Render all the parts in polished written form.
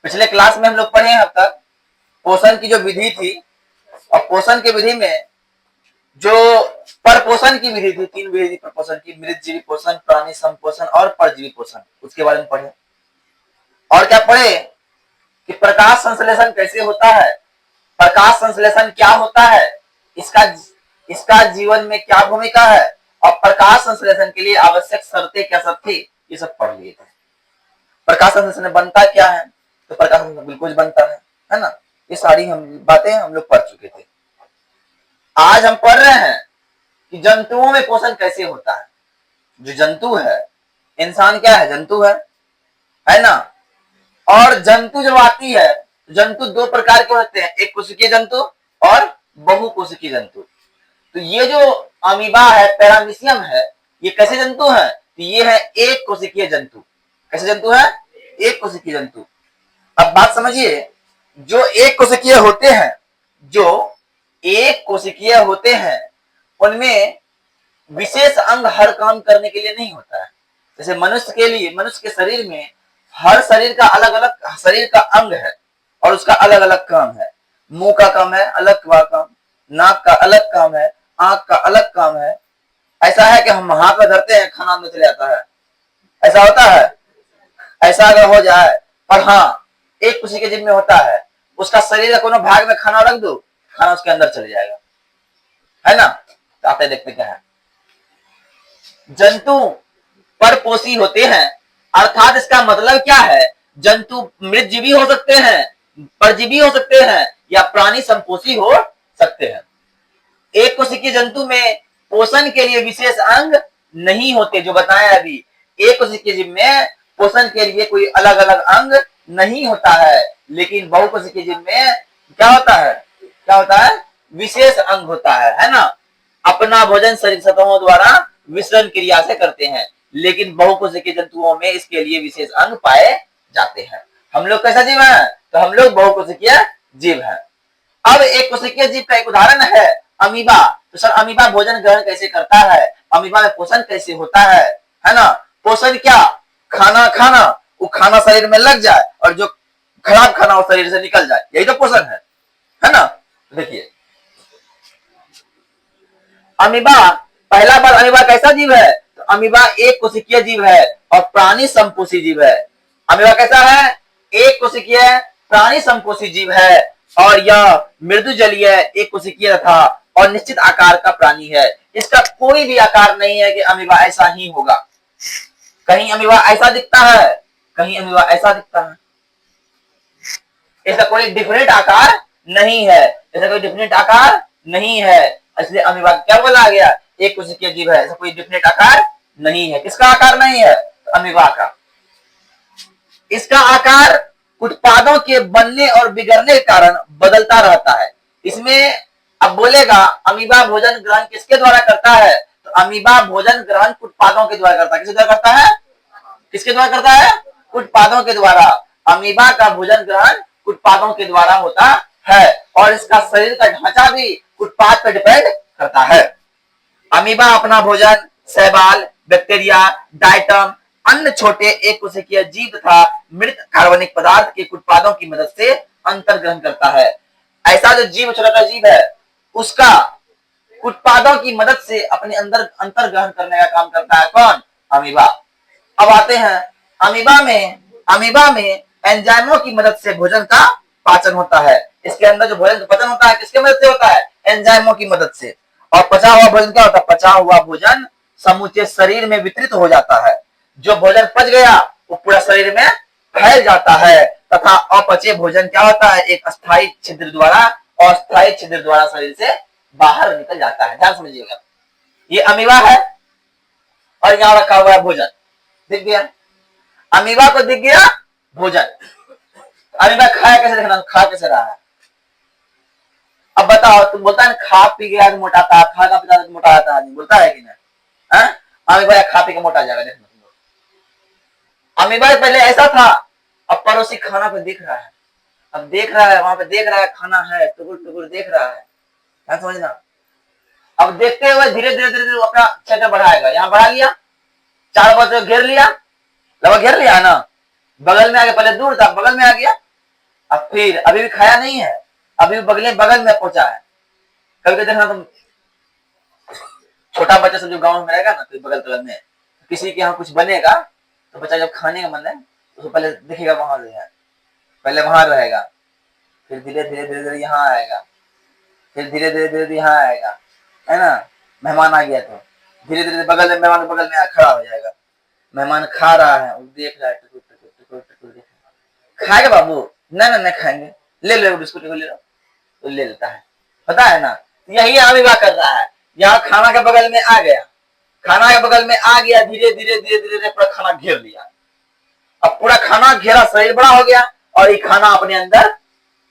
पिछले क्लास में हम लोग पढ़े हैं अब तक पोषण की जो विधि थी, और पोषण की विधि में जो परपोषण की विधि थी, 3 विधि थी परपोषण की, मृतजीवी पोषण, प्राणी संपोषण और परजीवी पोषण, उसके बारे में पढ़े। और क्या पढ़े कि प्रकाश संश्लेषण कैसे होता है, प्रकाश संश्लेषण क्या होता है, इसका इसका जीवन में क्या भूमिका है, और प्रकाश संश्लेषण के लिए आवश्यक शर्तें क्या सब थी, ये सब पढ़ लिए थे। प्रकाश संश्लेषण बनता क्या है, तो प्रकाश संश्लेषण ग्लूकोज बनता है ना। ये सारी हम बातें हम लोग पढ़ चुके थे। आज हम पढ़ रहे हैं कि जंतुओं में पोषण कैसे होता है। जो जंतु है, इंसान क्या है, जंतु है ना। और जंतु जब आती है, जंतु 2 प्रकार के होते हैं, एक कोशिकीय जंतु और बहुकोशिकीय जंतु। तो ये जो अमीबा है, पैरामीशियम है, ये कैसे जंतु है, तो ये है एक कोशिकीय जंतु। कैसे जंतु है, एक कोशिकीय जंतु। अब बात समझिए, जो एक कोशिकीय होते हैं, जो एक कोशिकीय होते हैं, उनमें विशेष अंग हर काम करने के लिए नहीं होता है। जैसे मनुष्य के लिए, मनुष्य के शरीर में हर शरीर का अलग अलग शरीर का अंग है और उसका अलग अलग काम है। मुंह का काम है, अलग काम, नाक का अलग काम है, आंख का अलग काम है। ऐसा है कि हम हाथ में धरते हैं, खाना अंदर चले जाता है, ऐसा होता है। ऐसा अगर हो जाए, पर हाँ एक किसी के जिम्मे में होता है, उसका शरीर का कोनो भाग में खाना रख दो, खाना उसके अंदर चले जाएगा, है ना। तो आप देखते क्या है, जंतु परपोषी होते हैं, अर्थात इसका मतलब क्या है, जंतु मृतजीवी हो सकते हैं, परजीवी हो सकते हैं, या प्राणी संपोषी हो सकते हैं। एक कोशिकीय जंतु में पोषण के लिए विशेष अंग नहीं होते, जो बताया अभी। एक कोशिकीय जीव में पोषण के लिए कोई अलग अलग अंग नहीं होता है, लेकिन बहुकोशिकीय जीव में क्या होता है, क्या होता है, विशेष अंग होता है ना। अपना भोजन शरीर सतहों द्वारा विसरण क्रिया से करते हैं, लेकिन बहुकोशिकीय जंतुओं में इसके लिए विशेष अंग पाए जाते हैं। हम लोग कैसा जीव है, तो हम लोग बहुकोशिकीय जीव है। अब एक कोशिकीय जीव का एक उदाहरण है अमीबा। तो सर अमीबा भोजन ग्रहण कैसे करता है, अमीबा में पोषण कैसे होता है ना। पोषण क्या, खाना खाना, वो खाना शरीर में लग जाए और जो खराब खाना वो शरीर से निकल जाए, यही तो पोषण है ना। देखिए अमीबा, पहला बार अमीबा कैसा जीव है, तो अमीबा एक कोशिकीय जीव है और प्राणी संपोषी जीव है। अमीबा कैसा है, एक कोशिकीय प्राणी संपोषी जीव है, और यह मृदुजलीय एक कोशिकीय था और निश्चित आकार का प्राणी है। इसका कोई भी आकार नहीं है कि अमीबा ऐसा ही होगा। कहीं अमीबा ऐसा दिखता है, कहीं अमीबा ऐसा दिखता है, इसका कोई डिफरेंट आकार नहीं है, इसका कोई डिफरेंट आकार नहीं है, इसलिए अमीबा क्या बोला गया, एक कोशिकीय जीव है, इसका कोई डिफरेंट आकार नहीं है। किसका आकार नहीं है, तो अमीबा का। इसका आकार उत्पादों के बनने और बिगड़ने के कारण बदलता रहता है। इसमें अब बोलेगा अमीबा भोजन ग्रहण किसके द्वारा करता है, तो अमीबा भोजन ग्रहण उत्पादों के द्वारा करता है। किसके द्वारा करता है, किसके द्वारा करता है, उत्पादों के द्वारा। अमीबा का भोजन ग्रहण उत्पादों के द्वारा होता है, और इसका शरीर का ढांचा भी उत्पाद पर डिपेंड करता है। अमीबा अपना भोजन शैवाल, बैक्टीरिया, डायटम, अन्य छोटे एक कोशिकीय जीव तथा मृत कार्बनिक पदार्थ के उत्पादों की मदद से अंतर ग्रहण करता है। ऐसा जो जीव, छोटा जीव है, उसका उत्पादों की मदद से अपने अंदर अंतर ग्रहण करने का काम करता है कौन, अमीबा। अब आते हैं अमीबा में एंजाइमों की मदद से भोजन का पाचन होता है। इसके अंदर जो भोजन का पाचन होता है किसके मदद से होता है, एंजाइमों की मदद से। और पचा हुआ भोजन क्या होता है, पचा हुआ भोजन समूचे शरीर में वितरित हो जाता है। जो भोजन पच गया वो पूरा शरीर में फैल जाता है, तथा अपचे भोजन क्या होता है, एक अस्थायी छिद्र द्वारा, अस्थायी छिद्र द्वारा शरीर से बाहर निकल जाता है। ध्यान समझिएगा, ये अमीबा है और यहाँ रखा हुआ है भोजन, दिख गया, अमीबा को दिख गया भोजन। अमीबा खाया कैसे, देखना खा कैसे रहा है। अब बताओ, तुम बोलता है खा पी गया तो मोटा था, खा का पीता तो मोटा आता है, बोलता है कि नहीं, अमीबा खा पी के मोटा जाएगा। देखना अमीबा पहले ऐसा था, अब पड़ोसी खाना पे देख रहा है, अब देख रहा है, वहां पे देख रहा है, खाना है, टुकुर टुकुर देख रहा है, क्या समझना। अब देखते हुए धीरे धीरे धीरे अपना क्षेत्र बढ़ाएगा। यहाँ बढ़ा लिया, 4 वर्ष घेर लिया, लगभग घेर लिया ना, बगल में आ गया, पहले दूर था, बगल में आ गया, अब फिर अभी भी खाया नहीं है, अभी भी बगल में पहुंचा है। कभी कभी देखना तुम, छोटा बच्चा सब जो गाँव में रहेगा ना, तो बगल बगल में किसी के यहाँ कुछ बनेगा, तो बच्चा जब खाने का मन है तो पहले देखेगा वहां जो है, पहले वहां रहेगा, फिर धीरे धीरे धीरे धीरे यहाँ आएगा, फिर धीरे धीरे धीरे धीरे यहाँ आएगा, है ना। मेहमान आ गया तो धीरे धीरे बगल में, मेहमान बगल में खड़ा हो जाएगा। मेहमान खा रहा है, वो देख रहा है, टुकुर टुकुर टुकुर टुकुर देख रहा है। खाएगा बाबू? नहीं खाएंगे, ले लो बिस्कुट ले लो, तो ले लेता है, पता है ना। यही अमीबा कर रहा है, यहाँ खाना के बगल में आ गया, खाना के बगल में आ गया, धीरे धीरे धीरे धीरे पूरा खाना घेर लिया। अब पूरा खाना घेरा, शरीर बड़ा हो गया, और ये खाना अपने अंदर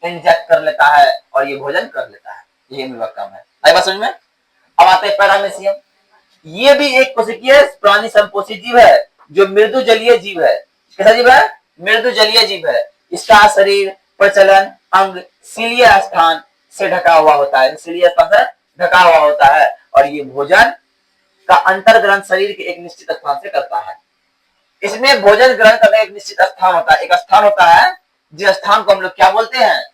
इंजेक्ट कर लेता है और ये भोजन कर लेता है। ये अमीबा काम है। आई बात समझ में? अब आते हैं पैरामीशियम। ये भी एक कोशिकीय प्राणी संपोषी जीव है, जो मृदु जलीय जीव है। कैसा जीव है? मृदु जलीय जीव है। इसका शरीर, प्रचलन अंग सीलिया स्थान से ढका हुआ होता है, सीलिया स्थान से ढका हुआ होता है, और ये भोजन का अंतर्ग्रहण शरीर के एक निश्चित स्थान से करता है। इसमें भोजन ग्रहण करने का एक निश्चित स्थान होता है, एक स्थान होता है, जिस स्थान को हम लोग क्या बोलते हैं?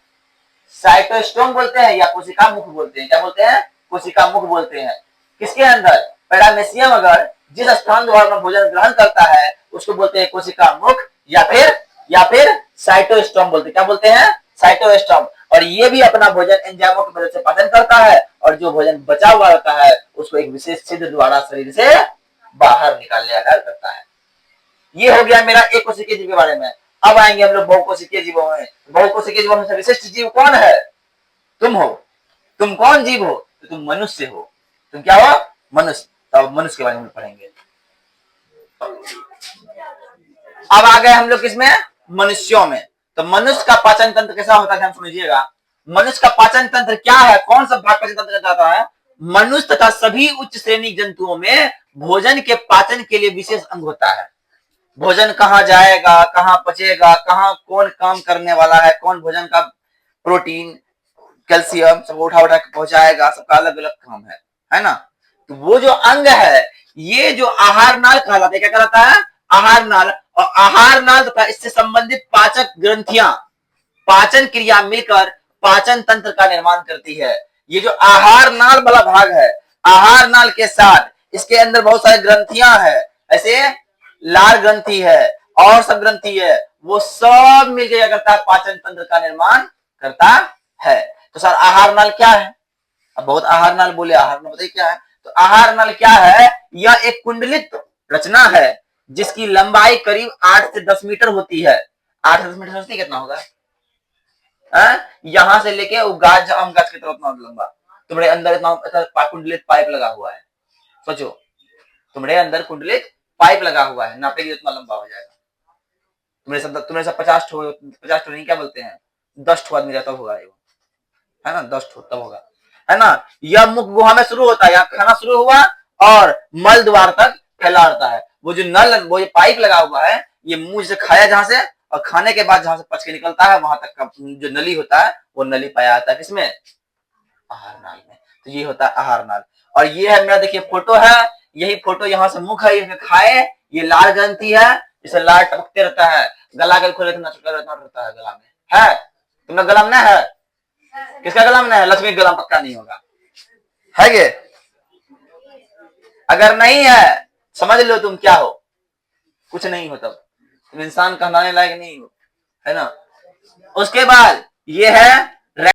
साइटोस्टोम बोलते हैं, या कोशिका मुख बोलते हैं। क्या बोलते हैं? कोशिका मुख बोलते हैं। किसके अंदर? पैरामीशियम अगर जिस स्थान द्वारा भोजन ग्रहण करता है उसको बोलते हैं कोशिका मुख, या फिर साइटोस्टोम बोलते हैं। क्या बोलते हैं? साइटोस्टोम। और ये भी अपना भोजन एंजाइमों की मदद से पाचन करता है, और जो भोजन बचा हुआ होता है उसको एक विशेष छिद्र द्वारा शरीर से बाहर निकालने का कार्य करता है। ये हो गया मेरा एक कोशिकीय जीव के बारे में। अब आएंगे हम लोग बहुकोशिकीय जीवों में। बहुकोशिकीय जीवों में विशिष्ट जीव कौन है? तुम हो। तुम कौन जीव हो? तो तुम मनुष्य हो। तुम क्या हो? मनुष्य। तो मनुष्य के बारे में पढ़ेंगे। अब आ गए हम लोग किसमें? मनुष्यों में। तो मनुष्य का पाचन तंत्र कैसा होता है, ध्यान समझिएगा। मनुष्य का पाचन तंत्र क्या है? कौन सा भाग पाचन तंत्र कहलाता है? मनुष्य तथा सभी उच्च श्रेणी जंतुओं में भोजन के पाचन के लिए विशेष अंग होता है। भोजन कहाँ जाएगा, कहाँ पचेगा, कहाँ कौन काम करने वाला है, कौन भोजन का प्रोटीन, कैल्शियम सब उठा उठा के पहुंचाएगा, सबका अलग अलग काम है ना। तो वो जो अंग है, ये जो आहार नाल कहलाता है। क्या कहलाता है? आहार नाल। और आहार नाल तथा इससे संबंधित पाचक ग्रंथियां, पाचन क्रिया मिलकर पाचन तंत्र का निर्माण करती है। ये जो आहार नाल वाला भाग है, आहार नाल के साथ इसके अंदर बहुत सारी ग्रंथियां है, ऐसे लाल ग्रंथि है और सब ग्रंथि है, वो सब मिलकर क्या करता है? पाचन तंत्र का निर्माण करता है। तो सर आहार नाल क्या है? अब बहुत आहार नाल बोले, आहार नाल बताइए क्या है? तो आहार नाल क्या है? यह एक कुंडलित रचना है जिसकी लंबाई करीब 8 से 10 मीटर होती है। 8 से 10 मीटर सोचती कितना होगा? यहां से लेके वो गाछ, आम गाछ की तरफ इतना लंबा, तुम्हारे अंदर इतना कुंडलित पाइप लगा हुआ है। सोचो, तुम्हारे अंदर कुंडलित पाइप लगा हुआ है, नापेगी उतना लंबा हो जाएगा। तुम्हारे सब 50 ठो नहीं, क्या बोलते हैं, 10 ठो आदमी रहता होगा, है ना, 10 ठो तब होगा, है ना। यह मुख गुहा में शुरू होता है, यहाँ खाना शुरू हुआ और मल द्वार तक फैला रहता है। वो जो पाइप लगा हुआ है, ये मुंह से खाया जहां से, और खाने के बाद जहां से पच के निकलता है वहां तक का जो नली होता है, वो नली पाया जाता है किसमें? आहार नाल में। तो ये होता है आहार नाल। और ये है मेरा, देखिए फोटो है, यही फोटो, यहाँ से मुख है, ये खाए, ये लाल ग्रंथि है, इसे लाल टपकते रहता है, गला के खोले रहता है, गला में है। तुमने गला में ना है? किसका गला में है? लक्ष्मी गला पक्का नहीं होगा, है ये? अगर नहीं है समझ लो तुम क्या हो, कुछ नहीं हो, तब तुम इंसान कहलाने लायक नहीं हो, है ना। उसके बाद ये है